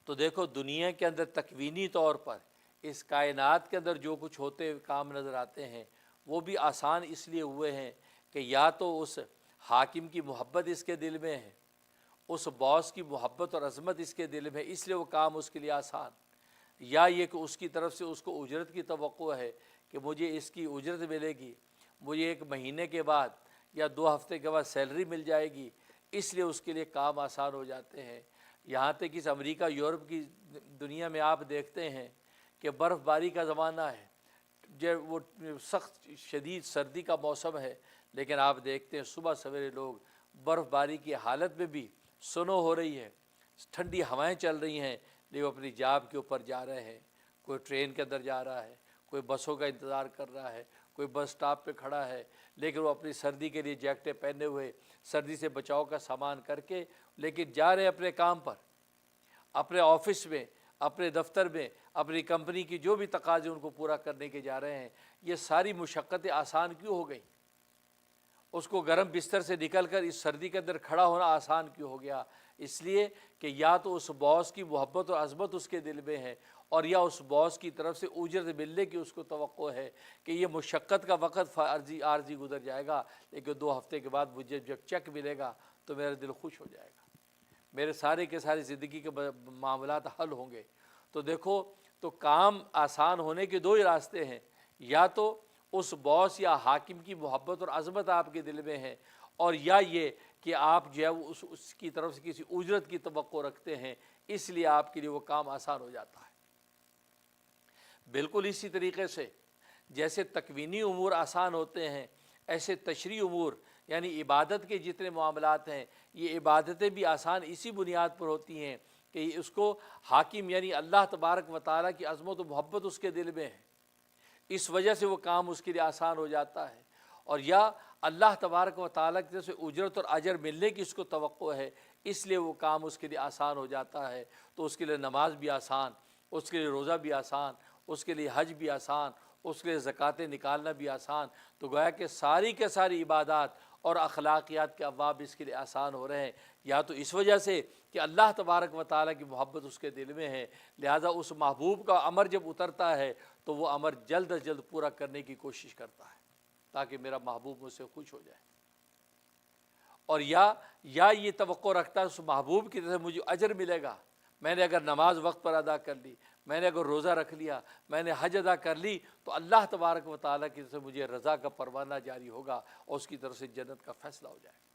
تو دیکھو دنیا کے اندر تکوینی طور پر اس کائنات کے اندر جو کچھ ہوتے کام نظر آتے ہیں وہ بھی آسان اس لیے ہوئے ہیں کہ یا تو اس حاکم کی محبت اس کے دل میں ہے، اس باس کی محبت اور عظمت اس کے دل میں، اس لیے وہ کام اس کے لیے آسان، یا یہ کہ اس کی طرف سے اس کو اجرت کی توقع ہے کہ مجھے اس کی اجرت ملے گی، مجھے 1 مہینے کے بعد یا 2 ہفتے کے بعد سیلری مل جائے گی، اس لیے اس کے لیے کام آسان ہو جاتے ہیں۔ یہاں تک کہ امریکہ یورپ کی دنیا میں آپ دیکھتے ہیں کہ برف باری کا زمانہ ہے، جب وہ سخت شدید سردی کا موسم ہے، لیکن آپ دیکھتے ہیں صبح سویرے لوگ برف باری کی حالت میں بھی سنو ہو رہی ہے، ٹھنڈی ہوائیں چل رہی ہیں، لیکن وہ اپنی جاب کے اوپر جا رہے ہیں، کوئی ٹرین کے اندر جا رہا ہے، کوئی بسوں کا انتظار کر رہا ہے، کوئی بس سٹاپ پہ کھڑا ہے، لیکن وہ اپنی سردی کے لیے جیکٹیں پہنے ہوئے سردی سے بچاؤ کا سامان کر کے لیکن جا رہے ہیں اپنے کام پر، اپنے آفس میں، اپنے دفتر میں، اپنی کمپنی کی جو بھی تقاضے ان کو پورا کرنے کے جا رہے ہیں۔ یہ ساری مشقتیں آسان کیوں ہو گئیں؟ اس کو گرم بستر سے نکل کر اس سردی کے اندر کھڑا ہونا آسان کیوں ہو گیا؟ اس لیے کہ یا تو اس باس کی محبت اور عظمت اس کے دل میں ہے، اور یا اس باس کی طرف سے اجرت ملنے کی اس کو توقع ہے کہ یہ مشقت کا وقت عارضی گزر جائے گا، لیکن 2 ہفتے کے بعد مجھے جب چیک ملے گا تو میرا دل خوش ہو جائے گا، میرے سارے کے سارے زندگی کے معاملات حل ہوں گے۔ تو دیکھو، تو کام آسان ہونے کے 2 ہی راستے ہیں، یا تو اس باس یا حاکم کی محبت اور عظمت آپ کے دل میں ہے، اور یا یہ کہ آپ جو ہے اس کی طرف سے کسی اجرت کی توقع رکھتے ہیں، اس لیے آپ کے لیے وہ کام آسان ہو جاتا ہے۔ بالکل اسی طریقے سے جیسے تکوینی امور آسان ہوتے ہیں، ایسے تشریعی امور یعنی عبادت کے جتنے معاملات ہیں، یہ عبادتیں بھی آسان اسی بنیاد پر ہوتی ہیں کہ اس کو حاکم یعنی اللہ تبارک و تعالیٰ کی عظمت و محبت اس کے دل میں ہے، اس وجہ سے وہ کام اس کے لیے آسان ہو جاتا ہے، اور یا اللہ تبارک و تعالیٰ کی طرف سے اجرت اور اجر ملنے کی اس کو توقع ہے، اس لیے وہ کام اس کے لیے آسان ہو جاتا ہے۔ تو اس کے لیے نماز بھی آسان، اس کے لیے روزہ بھی آسان، اس کے لیے حج بھی آسان، اس کے لیے زکوٰۃ نکالنا بھی آسان۔ تو گویا کہ ساری کے ساری عبادات اور اخلاقیات کے ابواب اس کے لیے آسان ہو رہے ہیں، یا تو اس وجہ سے کہ اللہ تبارک و تعالیٰ کی محبت اس کے دل میں ہے، لہٰذا اس محبوب کا امر جب اترتا ہے تو وہ امر جلد از جلد پورا کرنے کی کوشش کرتا ہے تاکہ میرا محبوب مجھ سے خوش ہو جائے، اور یا یہ توقع رکھتا ہے اس محبوب کی طرف سے مجھے اجر ملے گا، میں نے اگر نماز وقت پر ادا کر لی، میں نے اگر روزہ رکھ لیا، میں نے حج ادا کر لی، تو اللہ تبارک و تعالیٰ کی طرف سے مجھے رضا کا پروانہ جاری ہوگا اور اس کی طرف سے جنت کا فیصلہ ہو جائے گا۔